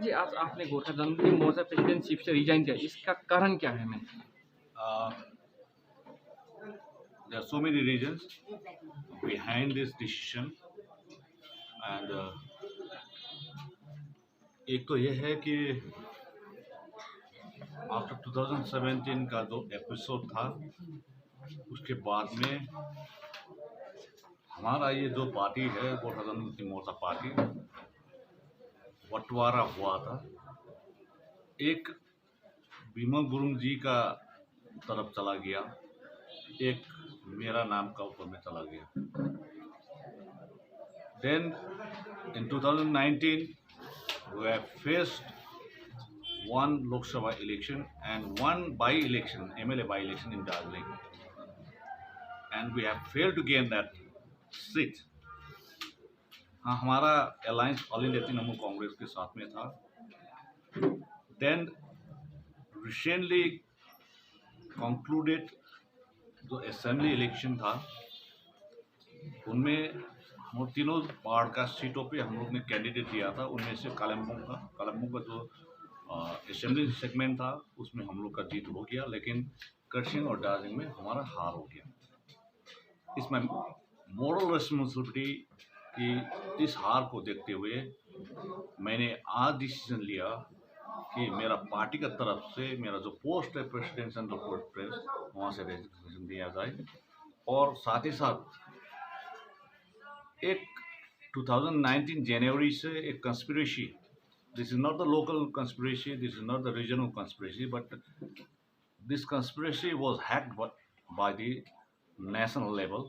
जी, आज आपने गोरखा जनमुक्ति मोर्चा प्रेसिडेंटशिप से रिजाइन किया, इसका कारण क्या है? Uh, there are so many reasons behind this decision, and एक तो ये है कि आफ्टर 2017 का जो एपिसोड था उसके बाद में हमारा ये जो पार्टी है गोरखा जनमुक्ति मोर्चा पार्टी बंटवारा हुआ था। एक बिमल गुरुंग जी का तरफ चला गया, एक मेरा नाम का ऊपर में चला गया। Then in 2019 we have faced one Lok Sabha election and one by-election, MLA by-election in Darjeeling, and we have failed to gain that seat. हाँ, हमारा alliance all India Trinamool Congress के साथ में था। Then recently concluded जो असेंबली इलेक्शन था उनमें हम तीनों पहाड़ का सीटों पे हम लोग ने कैंडिडेट दिया था। उनमें से कालिम्पोंग का जो असेंबली सेगमेंट था उसमें हम लोग का जीत हो गया, लेकिन कर्सियंग और दार्जिलिंग में हमारा हार हो गया। इसमें मोरल रिस्पॉन्सिबिलिटी की इस हार को देखते हुए मैंने आज डिसीजन लिया कि मेरा पार्टी का तरफ से मेरा जो पोस्ट है प्रेसिडेंट एंड प्रेस वहाँ से रेजिग्नेशन दिया जाए, और साथ ही साथ एक 2019 जनवरी से एक conspiracy, this is not the local conspiracy, this is not the regional conspiracy, but this conspiracy was hacked by the national level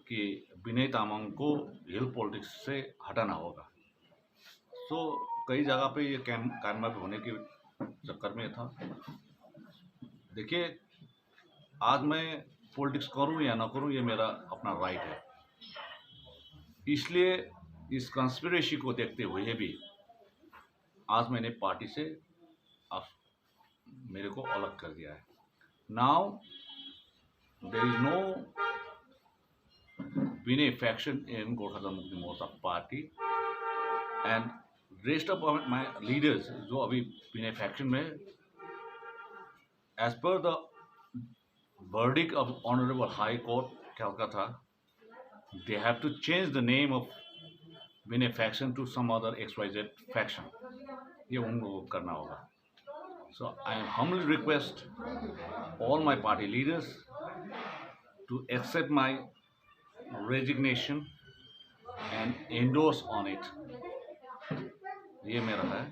कि विनय तामाङ को हिल पॉलिटिक्स से हटाना होगा। सो कई जगह पे ये कामयाब होने के चक्कर में था। देखिए, आज मैं पॉलिटिक्स करूं या ना करूं ये मेरा अपना राइट है, इसलिए इस कंस्पिरेसी को देखते हुए भी आज मैंने पार्टी से मेरे को अलग कर दिया है। Now there is no Vinay faction in Gorkha Janmukti Morcha party and rest of my leaders जो अभी विनय फैक्शन में, as per the verdict of Honorable High Court Calcutta, they have to change the name of Vinay faction to some other XYZ faction. ये उनको करना होगा। So I humbly request all my party leaders to accept my resignation and endorse on it. ये मेरा है।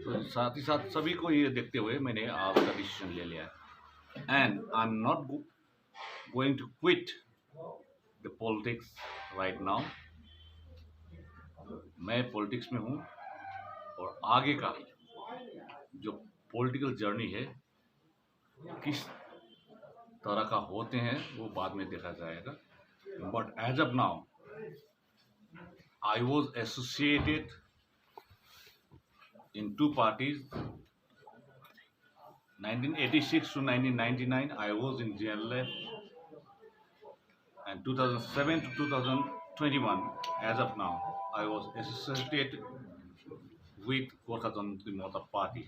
तो साथ ही साथ सभी को ये देखते हुए मैंने आज का डिसीजन ले लिया है। And I'm not going to quit the politics right now. मैं पॉलिटिक्स में हूँ और आगे का जो पॉलिटिकल जर्नी है किस तरह का होते हैं वो बाद में देखा जाएगा। But as of now I was associated in two parties. 1986 to 1999 I was in JLF, and 2007 to 2021 as of now I was associated with Gorkha Janmukti Morcha party.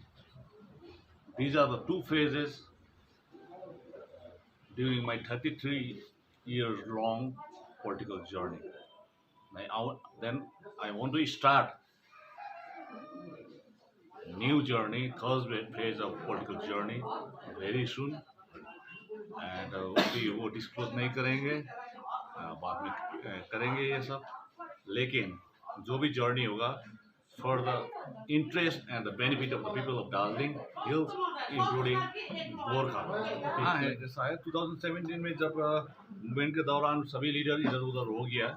These are the two phases during my 33 years long political journey. Then I want to start new journey, third phase of political journey very soon, and वो disclose नहीं करेंगे, बाद में करेंगे ये सब, लेकिन जो भी जर्नी होगा for the interest and the benefit of the people of Darjeeling hills including Gorkha. हाँ है, शायद 2017 में जब मूवमेंट के दौरान सभी लीडर इधर उधर हो गया,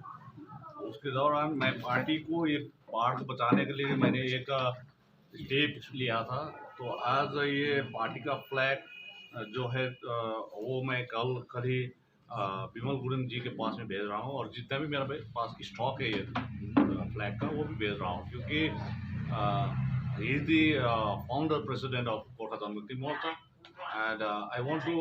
उसके दौरान मैं पार्टी को ये पहाड़ को बचाने के लिए मैंने एक स्टेप लिया था। तो आज ये पार्टी का फ्लैग जो है वो मैं कल ही बिमल गुरुंग जी के पास में भेज रहा हूँ, और जितना भी मेरा पास स्टॉक है ये फ्लैग का वो भी भेज रहा हूँ, क्योंकि he is the founder president of Gorkha Janmukti Morcha, and I want to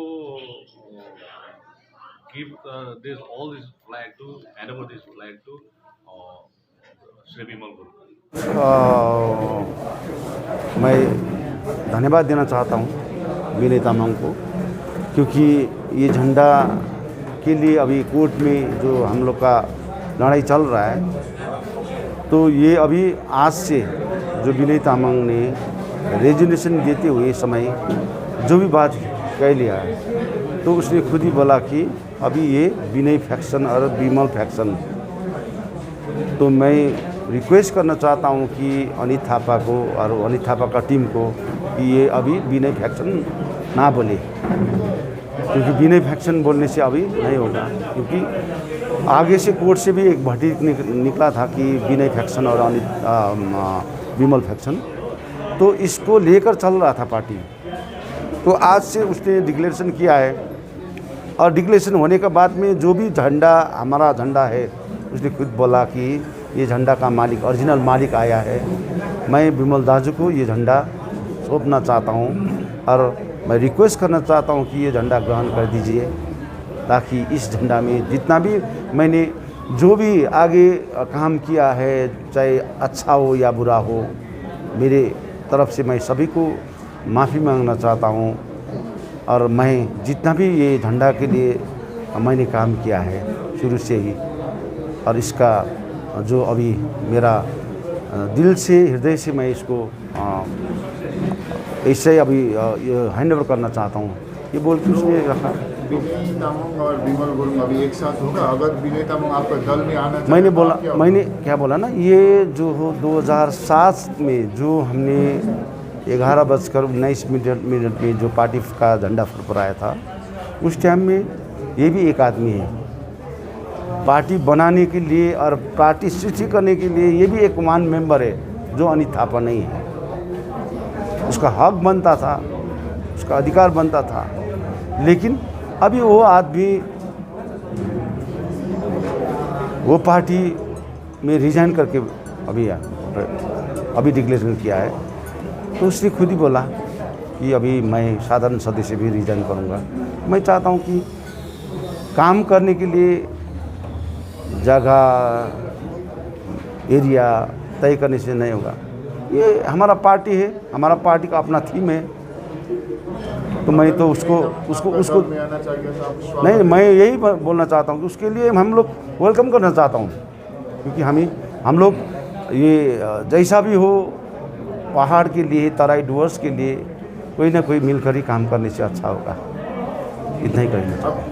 give all this flag to, hand over this flag to Sri Bimal Guru. मैं धन्यवाद देना चाहता हूँ विनय तामांग को, क्योंकि ये झंडा के लिए अभी कोर्ट में जो हम लोग का लड़ाई चल रहा है, तो ये अभी आज से जो विनय तामांग ने रेजिग्नेशन देते हुए समय जो भी बात कह लिया है, तो उसने खुद ही बोला कि अभी ये विनय फैक्शन और विमल फैक्शन। तो मैं रिक्वेस्ट करना चाहता हूँ कि अनित थापा को और अनित थापा का टीम को कि ये अभी विनय फैक्शन ना बोले, क्योंकि विनय फैक्शन बोलने से अभी नहीं होगा। क्योंकि आगे से कोर्ट से भी एक भर्ती निकला था कि विनय फैक्शन और अनित विमल फैक्शन, तो इसको लेकर चल रहा था पार्टी। तो आज से उसने डिक्लेरेशन किया है, और डिक्लेरेशन होने के बाद में जो भी झंडा हमारा झंडा है, उसने खुद बोला कि ये झंडा का मालिक, ओरिजिनल मालिक आया है। मैं विमल दाजू को ये झंडा सौंपना चाहता हूँ, और मैं रिक्वेस्ट करना चाहता हूँ कि ये झंडा ग्रहण कर दीजिए, ताकि इस झंडा में जितना भी मैंने जो भी आगे काम किया है, चाहे अच्छा हो या बुरा हो, मेरे तरफ से मैं सभी को माफ़ी मांगना चाहता हूँ। और मैं जितना भी ये झंडा के लिए मैंने काम किया है शुरू से ही, और इसका जो अभी मेरा दिल से हृदय से मैं इसको ऐसे अभी हैंड ओवर करना चाहता हूँ, ये बोल के उसने रखा। विनय तामांग और विमल गुरुंग अभी एक साथ होगा? अगर विनय तामांग आपका दल में आना मैंने बोला, मैंने क्या बोला ना, ये जो हो 2007 में जो हमने 11:19 में जो पार्टी का झंडा फरफराया था, उस टाइम में ये भी एक आदमी है। पार्टी बनाने के लिए और पार्टी सृष्टि करने के लिए ये भी एक वन मेंबर है, जो अनित थापा नहीं है। उसका हक बनता था, उसका अधिकार बनता था, लेकिन अभी वो आदमी वो पार्टी में रिजाइन करके अभी डिक्लेरेशन किया है। तो उसने खुद ही बोला कि अभी मैं साधारण सदस्य भी रिजाइन करूंगा। मैं चाहता हूं कि काम करने के लिए जगह एरिया तय करने से नहीं होगा। ये हमारा पार्टी है, हमारा पार्टी का अपना थीम है, तो मैं तो उसको में आना चाहिए था? नहीं, मैं यही बोलना चाहता हूँ कि उसके लिए हम लोग वेलकम करना चाहता हूँ, क्योंकि हम लोग ये जैसा भी हो, पहाड़ के लिए, तराई डूअर्स के लिए कोई ना कोई मिलकर ही काम करने से अच्छा होगा। इतना ही कहना चाहता हूँ।